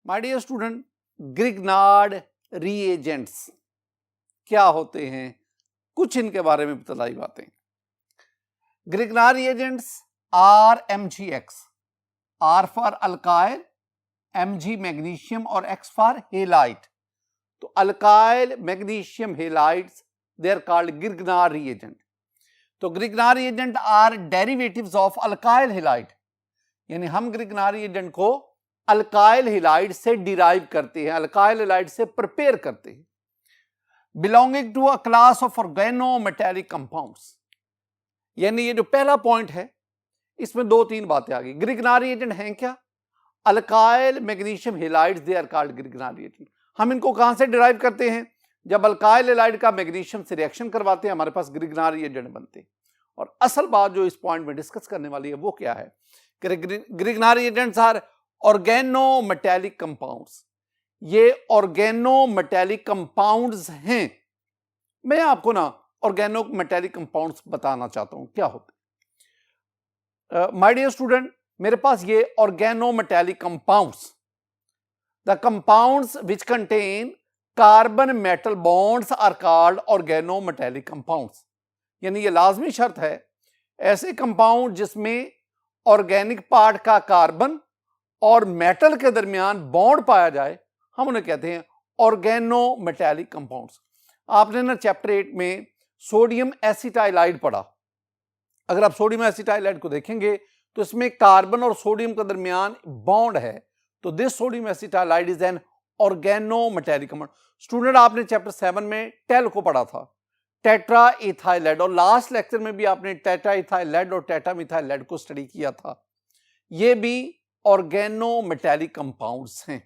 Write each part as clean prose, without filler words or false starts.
My dear student, Grignard reagents क्या होते हैं, कुछ इनके बारे में बतलाई बातें। Grignard reagents are MgX, R for alkyl, Mg magnesium और X फॉर हेलाइट। तो alkyl magnesium halides they are called Grignard reagent. तो Grignard reagent are derivatives of alkyl halide, यानी हम ग्रिग्नार्ड रीएजेंट को अल्काइल हेलाइड से derive करते हैं, alkyl halide से प्रिपेयर करते हैं। Belonging to a class of organometallic compounds, यानी ये जो पहला पॉइंट है इसमें दो तीन बातें आ गई। ग्रिग्नार्ड रीएजेंट हैं क्या? Alkyl magnesium halides, they are called Grignard reagent. हम इनको कहां से डिराइव करते हैं? जब अल्काइल हेलाइड का मैग्नीशियम से रिएक्शन करवाते हैं, हमारे पास ग्रिग्नार्ड रीएजेंट बनते हैं। और असल बात जो इस पॉइंट में डिस्कस करने वाली है वो क्या है? Grignard reagents are organometallic compounds. ये ऑर्गेनोमेटेलिक कंपाउंड्स हैं। मैं आपको ना ऑर्गेनोमेटेलिक कंपाउंड्स बताना चाहता हूं क्या होते हैं। माय डियर स्टूडेंट, मेरे पास ये organometallic compounds, the compounds which contain carbon metal bonds are called organometallic compounds. यानी ये लाजमी शर्त है, ऐसे कंपाउंड जिसमें ऑर्गेनिक पार्ट का कार्बन और मेटल के दरमियान बॉन्ड पाया जाए, हम उन्हें कहते हैं ऑर्गेनोमेटेलिक कंपाउंड्स। आपने ना चैप्टर 8 में सोडियम एसिटाइलाइड पढ़ा। अगर आप सोडियम एसिटाइलाइड को देखेंगे तो इसमें कार्बन और सोडियम के दरमियान बॉन्ड है, तो this sodium acetylide is an organometallic compound. Student, आपने चैप्टर 7 में टेल को पढ़ा था, टेट्रा इथाइलेड, और लास्ट लेक्चर में भी आपने टेट्रा इथाइलेड और टेट्रा मिथाइलेड को स्टडी किया था। ये भी ऑर्गेनोमेटेलिक कंपाउंड्स हैं।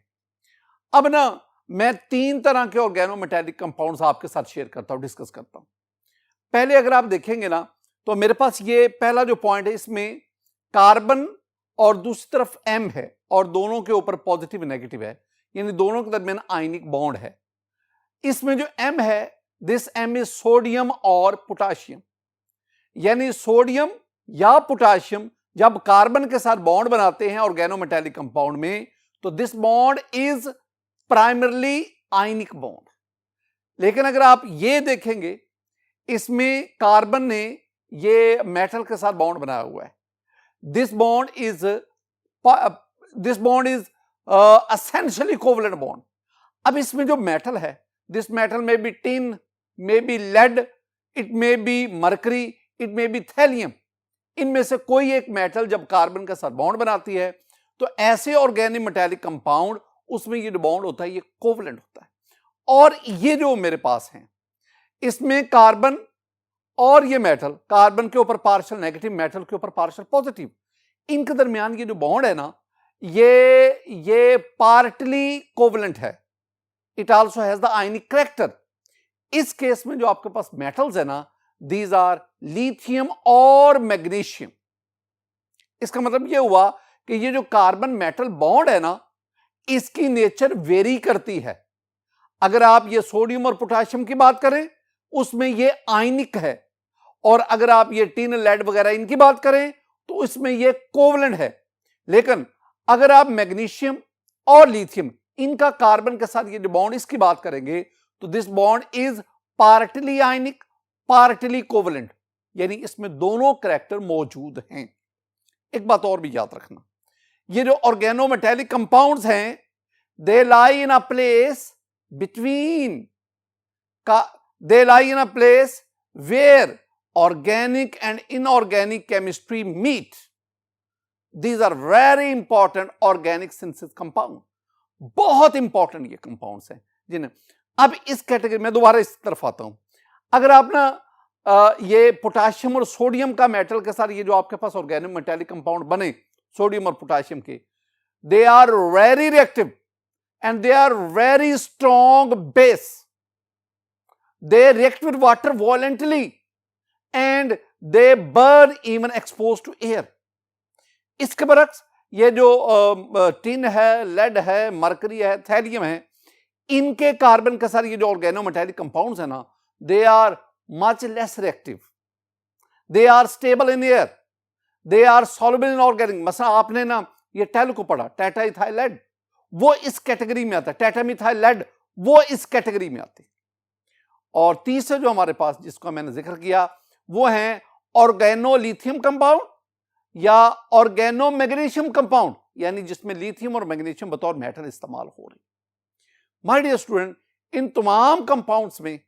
अब ना मैं तीन तरह के ऑर्गेनोमेटेलिक कंपाउंड्स आपके साथ शेयर करता हूं, डिस्कस करता हूं। पहले अगर आप देखेंगे ना तो मेरे पास ये पहला जो पॉइंट है, इसमें कार्बन और दूसरी तरफ M है और दोनों के ऊपर पॉजिटिव नेगेटिव है, यानी दोनों के दरमियान आयनिक बॉन्ड है। इसमें जो M है, दिस M इज सोडियम और पोटाशियम, यानी सोडियम या पोटाशियम जब कार्बन के साथ बॉन्ड बनाते हैं ऑर्गेनोमेटेलिक कंपाउंड में, तो this bond is primarily ionic bond. लेकिन अगर आप ये देखेंगे, इसमें कार्बन ने ये मेटल के साथ बॉन्ड बनाया हुआ है। This bond is essentially covalent bond. अब इसमें जो मेटल है, this metal may be tin, may be lead, it may be mercury, it may be thallium. इनमें से कोई एक मेटल जब कार्बन के साथ बॉन्ड बनाती है तो ऐसे ऑर्गेनोमेटेलिक कंपाउंड, उसमें ये जो बॉन्ड होता है ये कोवलेंट होता है। और ये जो मेरे पास है, इसमें कार्बन और ये मेटल, कार्बन के ऊपर पार्शियल नेगेटिव, मेटल के ऊपर पार्शियल पॉजिटिव, इनके दरमियान ये जो बॉन्ड है ना, ये पार्टली कोवलेंट है। It also has the ionic character. इस केस में जो आपके पास मेटल्स है ना, दीज आर लिथियम और मैग्नीशियम। इसका मतलब यह हुआ कि ये जो कार्बन मेटल बॉन्ड है ना, इसकी नेचर वेरी करती है। अगर आप ये सोडियम और पोटाशियम की बात करें, उसमें ये आयनिक है, और अगर आप ये टिन, लेड वगैरह इनकी बात करें तो इसमें ये कोवलेंट है। लेकिन अगर आप मैग्नीशियम और लिथियम, इनका कार्बन के साथ ये जो बॉन्ड, इसकी बात करेंगे तो this bond is partly ionic, partly covalent, यानी इसमें दोनों करैक्टर मौजूद हैं। एक बात और भी याद रखना, ये जो ऑर्गेनोमेटेलिक कंपाउंड्स हैं, they lie in a place between they lie in a place where organic and inorganic chemistry meet. These are very important organic synthesis compound, बहुत इंपॉर्टेंट ये कंपाउंड्स हैं जिन्हें अब इस कैटेगरी में दोबारा इस तरफ आता हूं। अगर आप ना ये पोटाशियम और सोडियम का मेटल के साथ ये जो आपके पास ऑर्गेनोमेटेलिक कंपाउंड बने सोडियम और पोटाशियम के, they are very reactive and they are very strong base. They react with water violently and they burn even exposed to air. इसके बरक्स ये जो टिन है, लेड है, मरकरी है, थैलियम है, इनके कार्बन के साथ ये जो ऑर्गेनोमेटेलिक कंपाउंड्स है ना, they are much less reactive, they are stable in air, they are soluble in organic। मसला आपने ना ये टेल को पढ़ा, टेट्राइथाइलेड, वो इस कैटेगरी में आता है, टेट्रामिथाइल लेड वो इस कैटेगरी में आती है। और तीसरे जो हमारे पास जिसका मैंने जिक्र किया वो है ऑर्गेनोलिथियम कंपाउंड या ऑर्गेनो मैग्नीशियम कंपाउंड, यानी जिसमें लिथियम और मैग्नीशियम बतौर मेटल इस्तेमाल हो रही। माय डियर स्टूडेंट, इन तमाम कंपाउंड्स में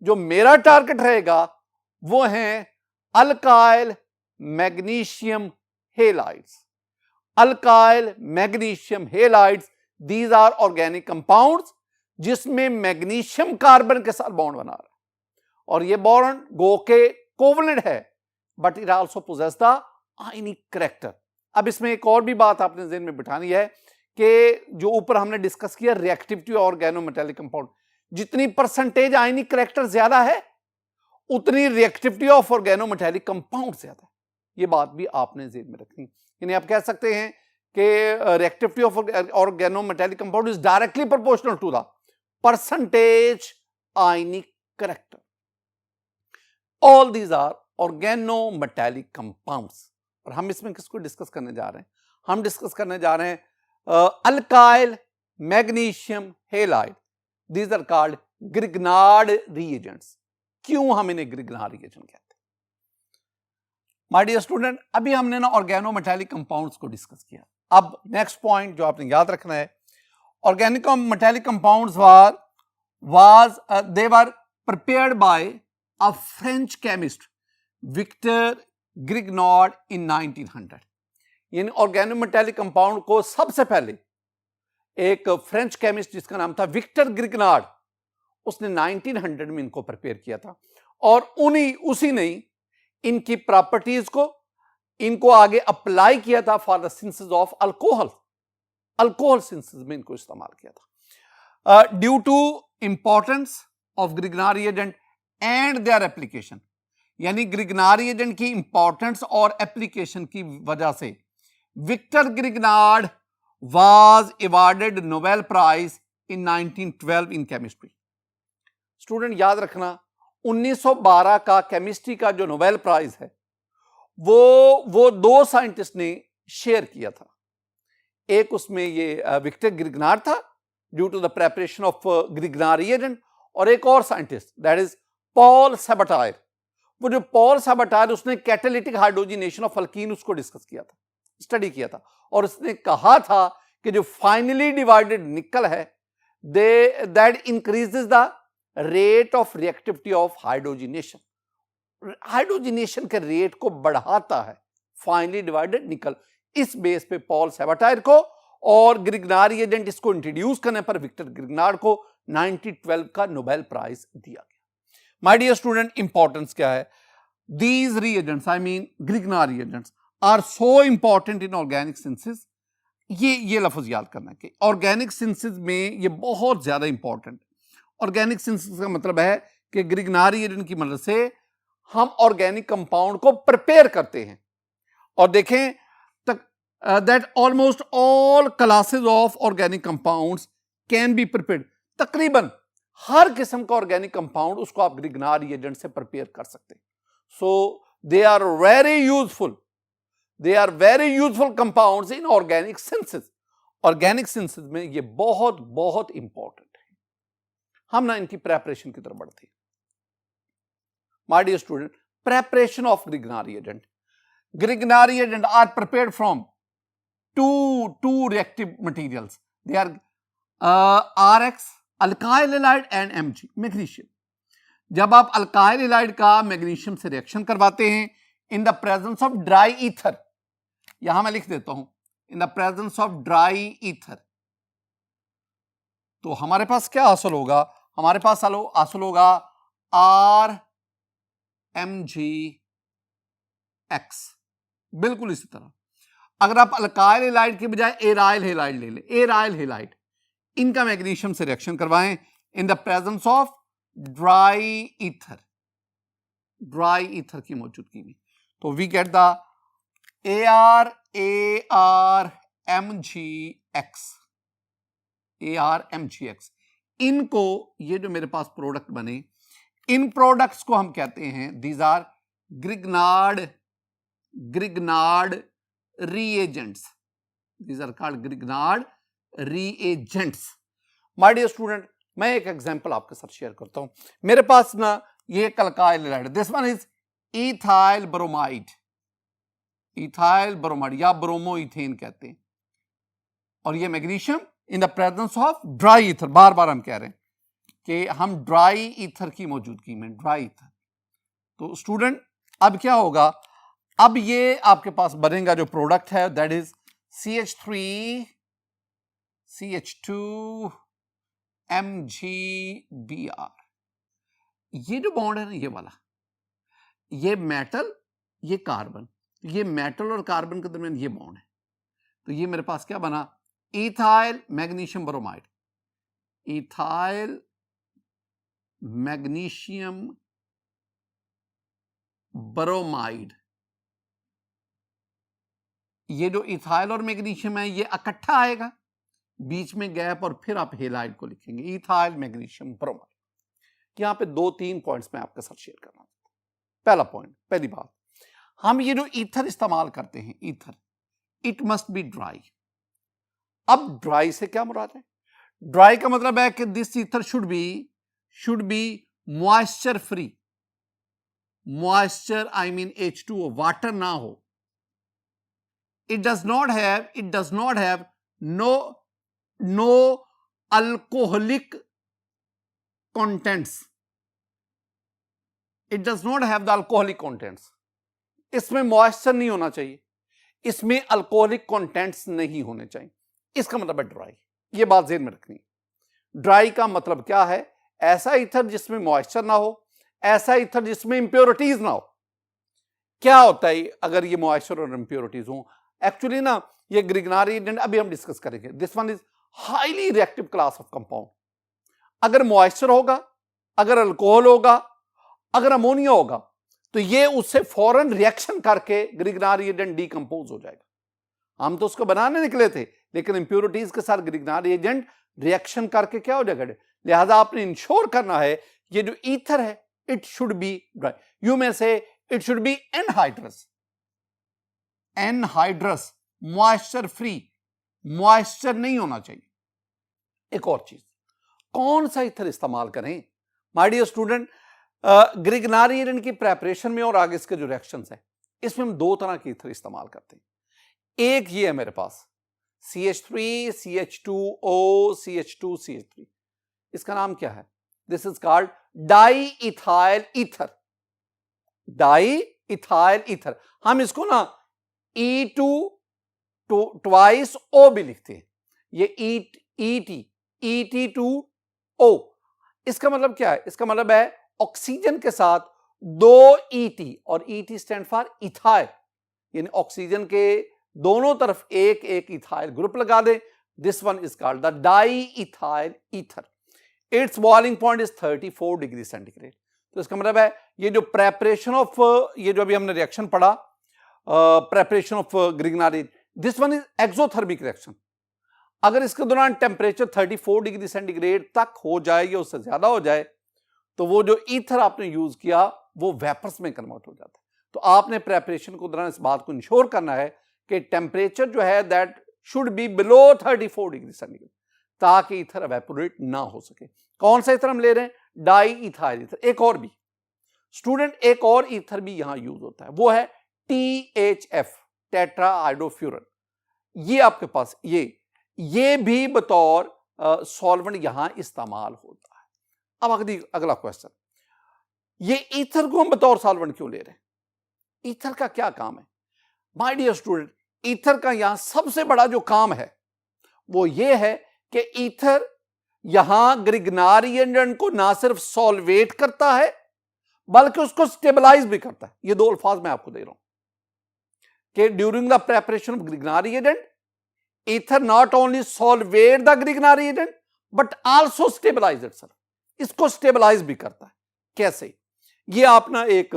जो मेरा टारगेट रहेगा वो है alkyl magnesium halides. Alkyl magnesium halides, these are organic compounds जिसमें मैग्नीशियम कार्बन के साथ बॉन्ड बना रहा है और ये बॉन्ड गो के कोवलेंट है, but it also possess the ionic character. अब इसमें एक और भी बात आपने ज़हन में बिठानी है कि जो ऊपर हमने डिस्कस किया रिएक्टिविटी ऑर्गेनोमेटेलिक कंपाउंड, जितनी परसेंटेज आयनिक करैक्टर ज्यादा है उतनी रिएक्टिविटी ऑफ ऑर्गेनोमेटेलिक कंपाउंड ज्यादा है। ये बात भी आपने ज़हन में रखनी, यानी आप कह सकते हैं कि reactivity of organometallic compound is directly proportional to the percentage ionic character. All these are organometallic compounds. और हम इसमें किसको डिस्कस करने जा रहे हैं? हम डिस्कस करने जा रहे हैं alkyl magnesium halide. These are called Grignard reagents. क्यों हम इन्हें ग्रिग्नार्ड रिएजेंट कहते हैं? माय डियर स्टूडेंट, अभी हमने ना ऑर्गेनोमेटेलिक कंपाउंड्स को डिस्कस किया। अब नेक्स्ट पॉइंट जो आपने याद रखना है, organic metallic compounds they were prepared by a French chemist Victor Grignard in 1900। यानी ऑर्गेनोमेटेलिक कंपाउंड को सबसे पहले एक फ्रेंच केमिस्ट जिसका नाम था विक्टर ग्रिग्नार्ड, उसने 1900 में इनको प्रिपेयर किया था और उसी ने इनकी प्रॉपर्टीज को इनको आगे अप्लाई किया था for the synthesis of alcohol synthesis में इनको इस्तेमाल किया था। Due to importance of Grignard reagent and their application, यानी ग्रिग्नार्ड रिएजेंट की इंपॉर्टेंस और एप्लीकेशन की वजह से Victor Grignard was awarded Nobel prize in 1912 in chemistry. Student याद रखना, 1912 का केमिस्ट्री का जो नोबेल प्राइज है वो दो साइंटिस्ट ने शेयर किया था। एक उसमें ये विक्टर ग्रिग्नार्ड था due to the preparation of Grignard reagent, और एक और scientist that is Paul Sabatier. वो जो पॉल सैबाटायर, उसने कैटालिटिक हाइड्रोजिनेशन ऑफ अल्कीन उसको डिस्कस किया था, स्टडी किया था, और उसने कहा था कि जो फाइनली डिवाइडेड निकल है that increases the rate of reactivity of hydrogenation. Hydrogenation के रेट को बढ़ाता है फाइनली डिवाइडेड निकल। इस बेस पे पॉल सैबाटायर को और ग्रिग्नार्ड रिएजेंट इसको इंट्रोड्यूस करने पर विक्टर ग्रिग्नार्ड को 1912 का नोबेल प्राइज दिया गया। माय डियर स्टूडेंट, इंपॉर्टेंस क्या है? These reagents, I mean Grignard reagents, are so important in organic synthesis. ये लफ्ज याद करना कि ऑर्गेनिक सिंथेसिस में ये बहुत ज्यादा इंपॉर्टेंट। ऑर्गेनिक सिंथेसिस का मतलब है कि ग्रिग्नार्ड रिएजेंट की मदद से हम ऑर्गेनिक कंपाउंड को प्रिपेयर करते हैं। और देखें that almost all classes of organic compounds can be prepared। तकरीबन हर किस्म का ऑर्गेनिक कंपाउंड उसको आप ग्रिग्नार्ड रिएजेंट से प्रिपेयर कर सकते हैं। So they are very useful compounds in organic synthesis. Organic synthesis में ये बहुत इंपॉर्टेंट है। हम ना इनकी प्रेपरेशन की तरफ बढ़ते हैं। My dear student, preparation of Grignard reagent. Grignard reagent are prepared from two reactive materials. They are RX alkyl halide and Mg magnesium. जब आप अल्काइल हैलाइड का मैग्नीशियम से रिएक्शन करवाते हैं इन the presence of dry ether, यहां मैं लिख देता हूं इन the presence of dry ether, तो हमारे पास क्या हासिल होगा? हमारे पास हासिल होगा RMgX। बिल्कुल इसी तरह अगर आप अल्काइल हैलाइड की बजाय एराइल हैलाइड ले लें, एराइल हैलाइड, इनका मैग्नीशियम से रिएक्शन करवाएं इन the presence of dry ether की मौजूदगी में, तो वी गेट द ArMgX। इनको, ये जो मेरे पास प्रोडक्ट बने, इन प्रोडक्ट्स को हम कहते हैं these are Grignard reagents। These are called Grignard reagents। My dear student, मैं एक एग्जांपल आपके साथ शेयर करता हूं। मेरे पास ना ये alkyl halide, this one is ethyl bromide, ethyl bromide या ब्रोमोइथेन कहते हैं, और ये magnesium in the presence of dry ether. बार बार हम कह रहे हैं कि हम ड्राई ईथर की मौजूदगी में, ड्राई ईथर। तो स्टूडेंट अब क्या होगा, अब ये आपके पास बनेगा जो प्रोडक्ट है that is CH3 CH2 MgBr। ये जो बॉन्ड है ना, ये वाला, ये मेटल, ये कार्बन, ये मेटल और कार्बन के दरमियान ये बॉन्ड है। तो ये मेरे पास क्या बना, ethyl magnesium bromide, ethyl magnesium bromide. ये जो इथाइल और मैग्नीशियम है ये इकट्ठा आएगा, बीच में गैप, और फिर आप हेलाइड को लिखेंगे इथाइल मैग्नीशियम ब्रोमाइड। यहां पे 2-3 पॉइंट्स मैं आपके साथ शेयर करना चाहता हूं। पहला पॉइंट, पहली बात, हम ये जो ईथर इस्तेमाल करते हैं, ether, it must be dry. अब ड्राई से क्या मुराद है? ड्राई का मतलब है कि this ether should be moisture free. Moisture I mean H2O, water ना हो। It does not have no alcoholic contents, it does not have the alcoholic contents। इसमें मॉइस्चर नहीं होना चाहिए, इसमें अल्कोहलिक कंटेंट्स नहीं होने चाहिए, इसका मतलब है ड्राई। ये बात ज़हन में रखनी है। ड्राई का मतलब क्या है? ऐसा ईथर जिसमें मॉइस्चर ना हो, ऐसा ईथर जिसमें इंप्योरिटीज ना हो। क्या होता है अगर ये मॉइस्चर और इंप्योरिटीज हो? एक्चुअली ना ये ग्रिगनारी एजेंट अभी हम डिस्कस करेंगे, this one is highly reactive class of compound. अगर मॉइस्चर होगा, अगर अल्कोहल होगा, अगर अमोनिया होगा, तो ये उससे फौरन रिएक्शन करके ग्रिगनारी एजेंट डीकंपोज हो जाएगा। हम तो उसको बनाने निकले थे, लेकिन इंप्योरिटीज के साथ ग्रिगनारी एजेंट रिएक्शन करके क्या हो जाएगा। लिहाजा आपने इंश्योर करना है ये जो ईथर है it should be dry. You may say it should be anhydrous, anhydrous, moisture free, moisture नहीं होना चाहिए। एक और चीज, कौन सा ईथर इस्तेमाल करें? माय डियर स्टूडेंट, ग्रिगनारी एजेंट की प्रेपरेशन में और आगे इसके जो रिएक्शंस है, इसमें हम 2 तरह के ईथर इस्तेमाल करते हैं। एक ये है मेरे पास CH3 CH2O CH2 CH3, इसका नाम क्या है? This is called di ethyl ether, di ethyl ether. हम इसको ना E2 ट्वाइस O भी लिखते हैं, ये ET2O। इसका मतलब क्या है? इसका मतलब है ऑक्सीजन के साथ 2 ET, और ET स्टैंड फॉर इथाइल, यानी ऑक्सीजन के दोनों तरफ एक एक इथाइल ग्रुप लगा दे। This one is called the diethyl ether. Its boiling point is 34 degree centigrade. तो इसका मतलब है ये जो प्रेपरेशन ऑफ, ये जो अभी हमने रिएक्शन पढ़ा, preparation of Grignard, this one is exothermic reaction. अगर इसके दौरान टेम्परेचर 34 डिग्री सेंटीग्रेड तक हो जाए या उससे ज्यादा हो जाए, तो वो जो ईथर आपने यूज किया वो वेपर्स में कन्वर्ट हो जाता है। तो आपने प्रेपरेशन को दौरान इस बात को इंश्योर करना है कि टेम्परेचर जो है that should be below 34 degree centigrade, ताकि ईथर एवेपोरेट ना हो सके। कौन सा ईथर हम ले रहे हैं? Di ethyl ether. एक और भी स्टूडेंट, एक और ईथर भी यहां यूज होता है, वो है THF, टेट्राहाइड्रोफ्यूरन। ये आपके पास ये भी बतौर सॉल्वेंट यहां इस्तेमाल होता है। अब अगला क्वेश्चन, ये ईथर को हम बतौर सॉल्वेंट क्यों ले रहे हैं? ईथर का क्या काम है? माय डियर स्टूडेंट, ईथर का यहां सबसे बड़ा जो काम है वो ये है कि ईथर यहां ग्रिगनारी एजेंट को ना सिर्फ सॉल्वेट करता है बल्कि उसको स्टेबलाइज भी करता है। ये 2 अल्फाज मैं आपको दे रहा हूं कि during the preparation of Grignard agent, ether not only solvate the Grignard agent but also stabilise itself, इसको स्टेबलाइज भी करता है। कैसे? ये आप ना एक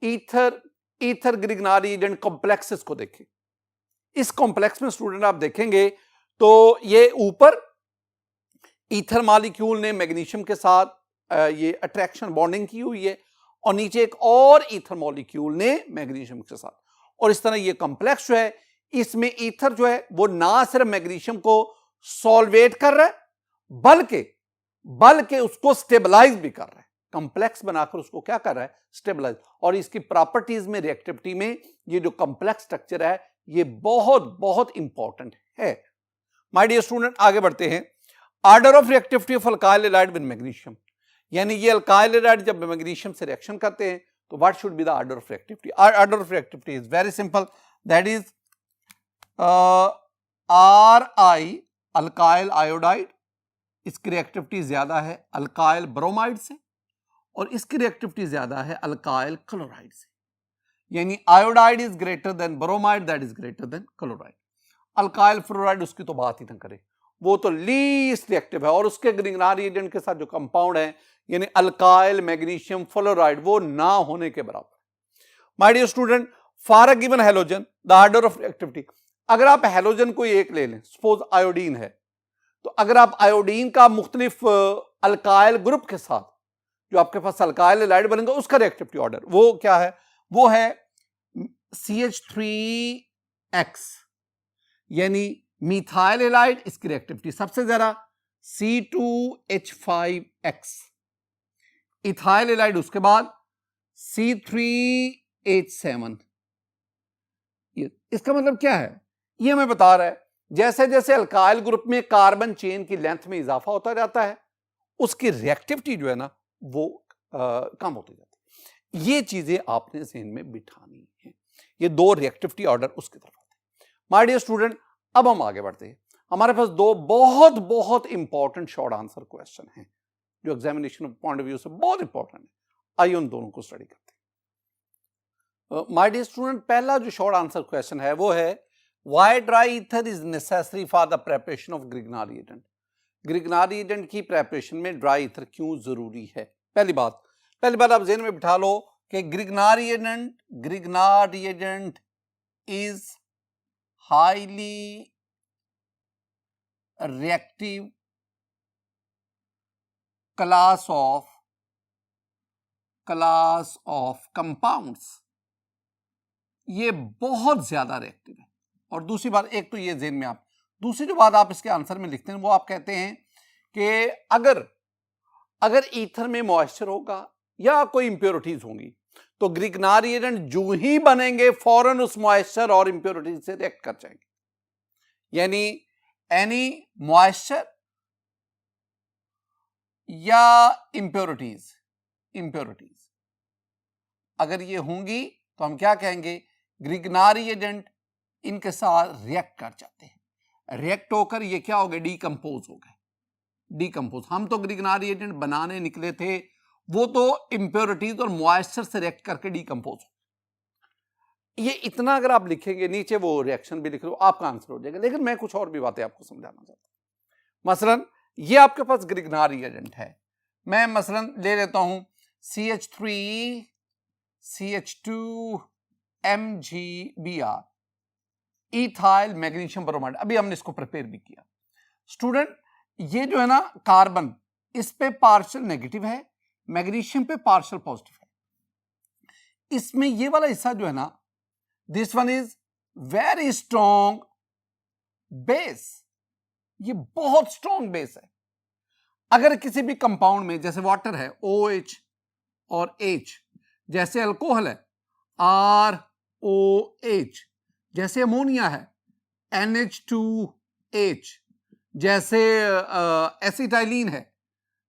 ईथर ग्रिगनारी एजेंट कॉम्प्लेक्स को देखें। इस कॉम्प्लेक्स में स्टूडेंट आप देखेंगे तो ये ऊपर ईथर मॉलिक्यूल ने मैग्नीशियम के साथ ये अट्रैक्शन बॉन्डिंग की हुई है, और नीचे एक और ईथर मॉलिक्यूल ने मैग्नीशियम के साथ, और इस तरह ये कॉम्प्लेक्स जो है इसमें ईथर जो है वो ना सिर्फ मैग्नीशियम को सॉल्वेट कर रहा है, बल्कि उसको स्टेबलाइज भी कर रहा है, कंप्लेक्स बनाकर उसको क्या कर रहा है, स्टेबलाइज। और इसकी प्रॉपर्टीज में, रिएक्टिविटी में ये जो कंप्लेक्स स्ट्रक्चर है ये बहुत बहुत इंपॉर्टेंट है। माय डियर स्टूडेंट, आगे बढ़ते हैं। Order of reactivity of alkyl halide with magnesium, यानी ये अल्काइल हैलाइड जब मैग्नीशियम से रिएक्शन करते हैं तो what should be the order of reactivity? Order of reactivity is very simple, that is Ri alkyl iodide, इसकी रिएक्टिविटी ज्यादा है अल्काइल ब्रोमाइड से, और इसकी रिएक्टिविटी ज्यादा है अल्काइल क्लोराइड से, यानी iodide is greater than bromide, that is greater than chloride. Alkyl fluoride उसकी तो बात ही ना करें, वो तो लीस्ट रिएक्टिव है, और उसके ग्रिग्नार रिएजेंट के साथ जो कंपाउंड है यानी अल्काइल मैग्नीशियम फ्लोराइड वो ना होने के बराबर। My dear student, for a given halogen the order of reactivity, अगर आप हैलोजन कोई एक ले लें, सपोज आयोडीन है, तो अगर आप आयोडीन का मुख्तलिफ अल्काइल ग्रुप के साथ जो आपके पास अल्काइल हैलाइड बनेगा उसका रिएक्टिविटी ऑर्डर वो क्या है, वो है CH3X, यानी मिथाइल हैलाइड, इसकी रिएक्टिविटी सबसे ज्यादा C2H5X, इथाइल हैलाइड उसके बाद C3H7। इसका मतलब क्या है, ये हमें बता रहा है जैसे जैसे अल्काइल ग्रुप में कार्बन चेन की लेंथ में इजाफा होता जाता है उसकी रिएक्टिविटी जो है ना वो कम होती जाती है। ये चीजें आपने ज़हन में बिठानी है, ये दो रिएक्टिविटी ऑर्डर उसकी तरफ आते हैं। माय डियर स्टूडेंट, अब हम आगे बढ़ते हैं, हमारे पास दो बहुत बहुत इंपॉर्टेंट शॉर्ट आंसर क्वेश्चन हैं जो एग्जामिनेशन पॉइंट ऑफ व्यू से बहुत इंपॉर्टेंट है। आइए उन दोनों को स्टडी करते हैं। माय डियर स्टूडेंट, पहला जो शॉर्ट आंसर क्वेश्चन है वो है why dry ether is necessary for the preparation of Grignard reagent. Grignard reagent की प्रिपरेशन में ड्राई ईथर क्यों जरूरी है? पहली बात आप ज़हन में बिठा लो कि Grignard reagent is highly reactive class of compounds, ये बहुत ज्यादा रिएक्टिव है। और दूसरी बात, एक तो ये ज़हन में आप, दूसरी जो बात आप इसके आंसर में लिखते हैं वो आप कहते हैं कि अगर ईथर में मॉइस्चर होगा या कोई इंप्योरिटीज होंगी तो ग्रिग्नार रिएजेंट जो ही बनेंगे फौरन उस मॉइस्चर और इंप्योरिटीज से रिएक्ट कर जाएंगे, यानी एनी मॉइस्चर या इंप्योरिटीज अगर ये होंगी तो हम क्या कहेंगे, ग्रिग्नार रिएजेंट इनके साथ रिएक्ट कर जाते हैं, रिएक्ट होकर ये क्या हो गए, डीकंपोज हो गए। हम तो ग्रिग्नार रिएजेंट बनाने निकले थे, वो तो इंप्योरिटीज और मॉइस्चर से रिएक्ट करके डीकंपोज हो। ये इतना अगर आप लिखेंगे, नीचे वो रिएक्शन भी लिख लो, आपका आंसर हो जाएगा। लेकिन मैं कुछ और भी बातें आपको समझाना चाहता हूं। मसलन ये आपके पास ग्रिग्नार रिएजेंट है, मैं मसलन ले लेता हूं CH3 CH2 MgBr, ethyl magnesium bromide. अभी हमने इसको प्रिपेयर भी किया। स्टूडेंट, ये जो है ना कार्बन, इस पे पार्शियल नेगेटिव है, मैग्नीशियम पे पार्शियल पॉजिटिव है। इसमें ये वाला हिस्सा जो है ना, this one is very strong base, ये बहुत स्ट्रॉन्ग बेस है। अगर किसी भी कंपाउंड में, जैसे वाटर है OH और H, जैसे अल्कोहल है ROH, जैसे अमोनिया है NH2H, जैसे एसिटाइलिन है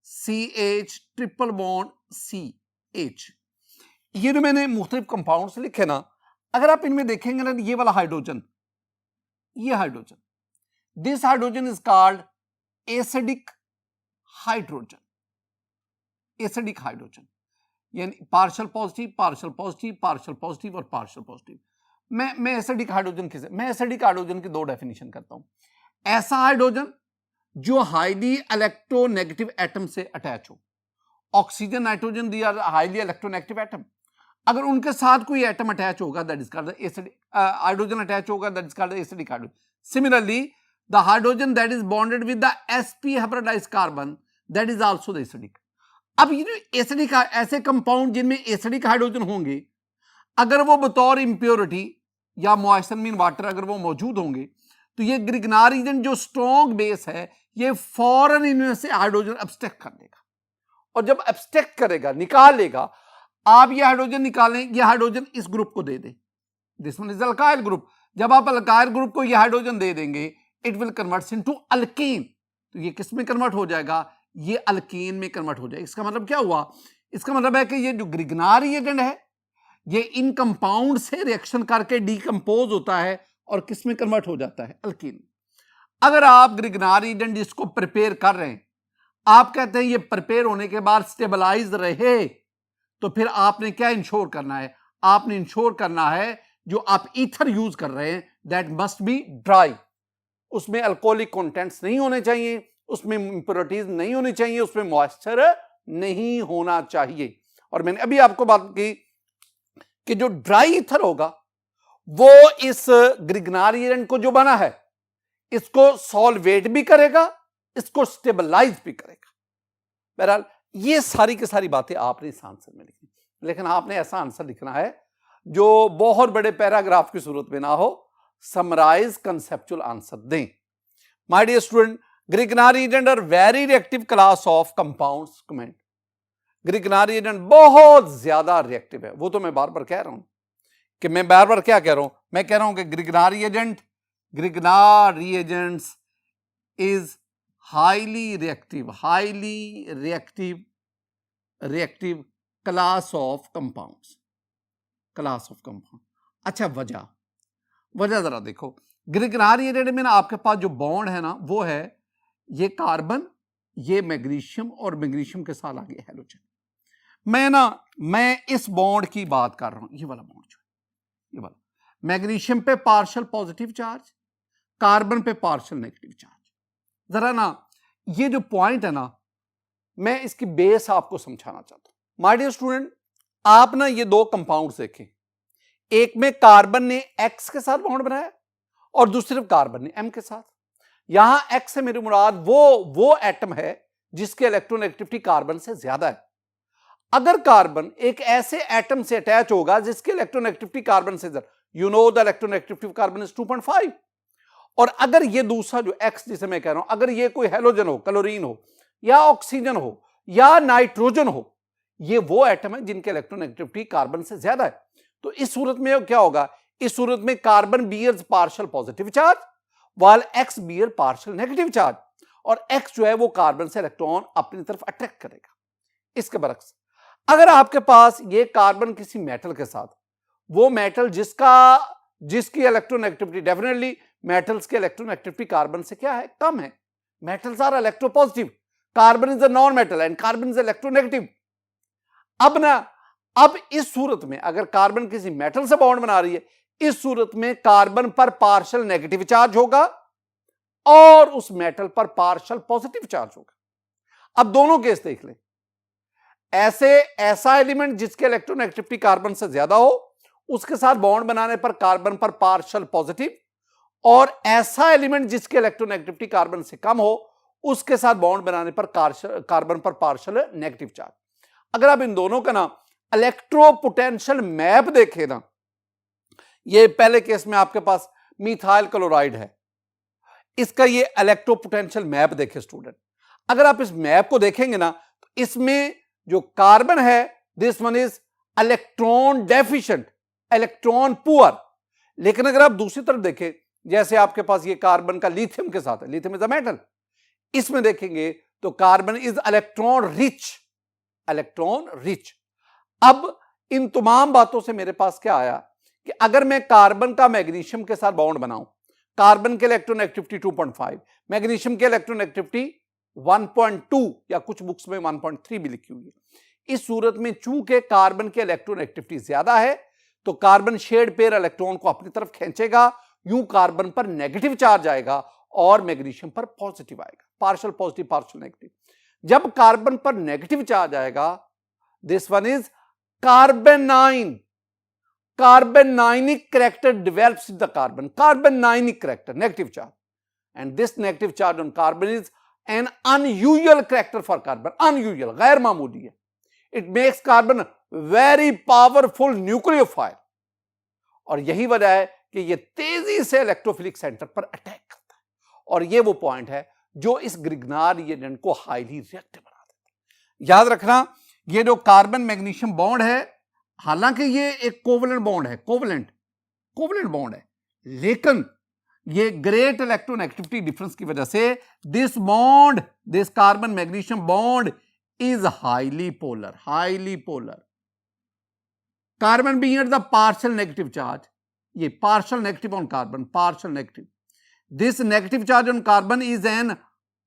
CH ट्रिपल बॉन्ड CH। ये जो मैंने मुख्तलिफ कंपाउंड्स लिखे ना, अगर आप इनमें देखेंगे ना, ये वाला हाइड्रोजन, ये hydrogen, this hydrogen is called acidic hydrogen. यानी पार्शियल पॉजिटिव और पार्शियल पॉजिटिव। मैं एसिडिक हाइड्रोजन की दो डेफिनेशन करता हूं। ऐसा हाइड्रोजन जो हाईली इलेक्ट्रोनेगेटिव एटम से अटैच हो, oxygen, nitrogen, they are highly electronegative atom, अगर उनके साथ कोई एटम अटैच होगा that is called the acidic hydrogen, attach होगा that is called the acidic hydrogen. Similarly the hydrogen that is bonded with the sp hybridised carbon that is also the acidic. अब ये जो acidic, ऐसे compound जिनमें acidic hydrogen होंगे, अगर वो बतौर इंप्योरिटी या मॉइस्चर मीन वाटर अगर वो मौजूद होंगे तो ये ग्रिग्नार एजेंट जो स्ट्रॉन्ग बेस है ये फौरन इनमें से हाइड्रोजन एब्स्ट्रैक्ट कर देगा, और जब एब्स्ट्रैक्ट करेगा, निकाल लेगा, आप ये हाइड्रोजन निकालें, ये हाइड्रोजन इस ग्रुप को दे दें, this one is alkyl group. जब आप अल्काइल ग्रुप को ये हाइड्रोजन दे देंगे, it will convert into alkyne. तो ये किस में कन्वर्ट हो जाएगा? ये अल्कीन में कन्वर्ट हो जाएगा। इसका मतलब क्या हुआ? इसका मतलब है कि ये जो ग्रिग्नार एजेंट है ये इन कंपाउंड से रिएक्शन करके डीकंपोज होता है और किस में कन्वर्ट हो जाता है? अल्कीन। अगर आप ग्रिग्नार एजेंट जिसको प्रिपेयर कर रहे हैं, आप कहते हैं ये प्रिपेयर होने के बाद स्टेबलाइज रहे, तो फिर आपने क्या इंश्योर करना है? आपने इंश्योर करना है जो आप ईथर यूज कर रहे हैं दैट मस्ट बी ड्राई, उसमें अल्कोहलिक कंटेंट्स नहीं होने चाहिए, उसमें इंप्योरिटीज नहीं होनी चाहिए, उसमें मॉइस्चर नहीं होना चाहिए। और मैंने अभी आपको बात की कि जो ड्राई ईथर होगा वो इस ग्रिग्नार एजेंट को जो बना है इसको सॉल्वेट भी करेगा, इसको स्टेबलाइज भी करेगा। बहरहाल ये सारी की सारी बातें आपने इस आंसर में लिखी, लेकिन आपने ऐसा आंसर लिखना है जो बहुत बड़े पैराग्राफ की जरूरत में ना हो, समराइज कंसेप्चुअल आंसर दें। My dear student, Grignard agent are very reactive class of compounds. Comment, Grignard agent बहुत ज्यादा रिएक्टिव है। वो तो मैं बार बार कह रहा हूं कि मैं बार बार क्या कह रहा हूं, मैं कह रहा हूं कि Grignard agents is highly reactive class of compounds. अच्छा, वजह जरा देखो, ग्रिग्नार एजेंट में ना आपके पास जो बॉन्ड है ना वो है ये कार्बन, ये मैग्नीशियम और मैग्नीशियम के साथ आगे हैलोजन। मैं इस बॉन्ड की बात कर रहा हूं, ये वाला बॉन्ड जो है, ये वाला मैग्नीशियम पे पार्शियल पॉजिटिव चार्ज, कार्बन पे पार्शियल नेगेटिव चार्ज। जरा ना ये जो पॉइंट है ना, मैं इसकी बेस आपको समझाना चाहता हूं। माय डियर स्टूडेंट, आप ना ये दो कंपाउंड्स देखें, एक में कार्बन ने X के साथ बॉन्ड बनाया और दूसरे कार्बन ने M के साथ। यहां X से मेरी मुराद वो एटम है जिसकी इलेक्ट्रोनेगेटिविटी कार्बन से ज्यादा है। अगर कार्बन एक ऐसे एटम से अटैच होगा जिसकी इलेक्ट्रोनेगेटिविटी कार्बन से ज्यादा, you know the electronegativity of carbon is 2.5, और अगर ये दूसरा जो X जिसे मैं कह रहा हूं, अगर ये कोई हेलोजन हो, क्लोरीन हो या ऑक्सीजन हो या नाइट्रोजन हो, ये वो एटम है जिनके इलेक्ट्रोनेगेटिविटी कार्बन से ज्यादा है। तो इस सूरत में क्या होगा? इस सूरत में carbon bears partial positive charge while X bear partial negative charge, और X जो है वो कार्बन से इलेक्ट्रॉन अपनी तरफ अट्रैक्ट करेगा। इसके बरक्स अगर आपके पास ये कार्बन किसी मेटल के साथ, वो मेटल जिसकी इलेक्ट्रोनेगेटिविटी, डेफिनेटली मेटल्स के इलेक्ट्रोनेगेटिविटी कार्बन से क्या है? कम है। Metals are electropositive, carbon is a non metal and carbon is electronegative. अब इस सूरत में अगर कार्बन किसी मेटल से बॉन्ड बना रही है, इस सूरत में कार्बन पर पार्शियल नेगेटिव चार्ज होगा और उस मेटल पर पार्शियल पॉजिटिव चार्ज होगा। अब दोनों केस देख लें, ऐसा एलिमेंट जिसके इलेक्ट्रोनेगेटिविटी कार्बन से ज्यादा हो उसके साथ बॉन्ड बनाने पर कार्बन पर पार्शियल पॉजिटिव, और ऐसा एलिमेंट जिसके इलेक्ट्रोनेगेटिविटी कार्बन से कम हो उसके साथ बॉन्ड बनाने पर कार्बन पर पार्शियल नेगेटिव चार्ज। अगर आप इन दोनों का ना इलेक्ट्रोपोटेंशियल मैप देखें ना, ये पहले केस में आपके पास मिथाइल क्लोराइड है, इसका ये इलेक्ट्रोपोटेंशियल मैप देखें स्टूडेंट। अगर आप इस मैप को देखेंगे ना तो इसमें जो कार्बन है this one is electron deficient, electron poor. लेकिन अगर आप दूसरी तरफ देखें, जैसे आपके पास ये कार्बन का लिथियम के साथ है, लिथियम इज अ मेटल, इसमें देखेंगे तो कार्बन इज इलेक्ट्रॉन रिच। अब इन तमाम बातों से मेरे पास क्या आया कि अगर मैं कार्बन का मैग्नीशियम के साथ बॉन्ड बनाऊं, कार्बन के इलेक्ट्रोनेगेटिविटी 2.5, मैग्नीशियम के इलेक्ट्रोनेगेटिविटी 1.2 या कुछ बुक्स में 1.3 भी लिखी हुई है। इस सूरत में चूंकि कार्बन के इलेक्ट्रोनेगेटिविटी ज्यादा है तो कार्बन शेड पेयर इलेक्ट्रॉन को अपनी तरफ खींचेगा, यूं कार्बन पर नेगेटिव चार्ज आएगा और मैग्नीशियम पर पॉजिटिव आएगा, पार्शियल पॉजिटिव पार्शियल नेगेटिव। जब कार्बन पर नेगेटिव चार्ज आएगा, this one is carbanionic character develops in the carbanionic character, negative charge, and this negative charge on carbon is an unusual character for carbon, unusual, गैर मामूली है। It makes carbon very powerful nucleophile, और यही वजह है कि ये तेजी से इलेक्ट्रोफिलिक सेंटर पर अटैक और ये वो पॉइंट है जो इस ग्रिग्नार रिएजेंट को हाईली रिएक्टिव बना देता है। याद रखना, ये जो कार्बन मैग्नीशियम बॉन्ड है, हालांकि ये एक कोवलेंट बॉन्ड है, कोवलेंट बॉन्ड है, लेकिन ये ग्रेट इलेक्ट्रोनेगेटिविटी डिफरेंस की वजह से this carbon magnesium bond is highly polar. Carbon being at the partial negative charge, ये partial negative on carbon, partial negative, this negative charge on carbon is an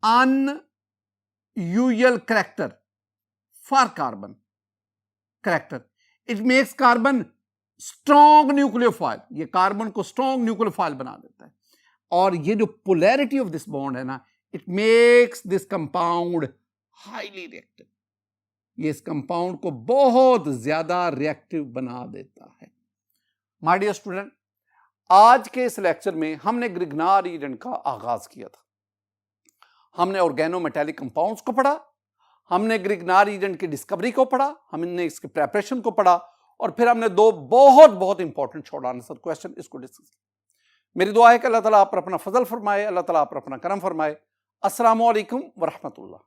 unusual character for carbon character. It makes carbon strong nucleophile, ये carbon को strong nucleophile बना देता है। और ये जो polarity of this bond है ना, it makes this compound highly reactive, ये इस कंपाउंड को बहुत ज्यादा रिएक्टिव बना देता है। माय डियर स्टूडेंट, आज के इस लेक्चर में हमने ग्रिग्नार रिएजेंट का आगाज किया था। हमने ऑर्गेनोमेटेलिक कंपाउंड्स को पढ़ा, हमने ग्रिग्नार रिएजेंट की डिस्कवरी को पढ़ा, हमने इसके प्रेपरेशन को पढ़ा, और फिर हमने दो बहुत इंपॉर्टेंट शॉर्ट आंसर क्वेश्चन इसको डिस्कस किया। मेरी दुआ है कि अल्लाह ताला आप पर अपना फजल फरमाए, अल्लाह ताला आप पर अपना करम फरमाए। अस्सलामु अलैकुम व रहमतुल्लाह।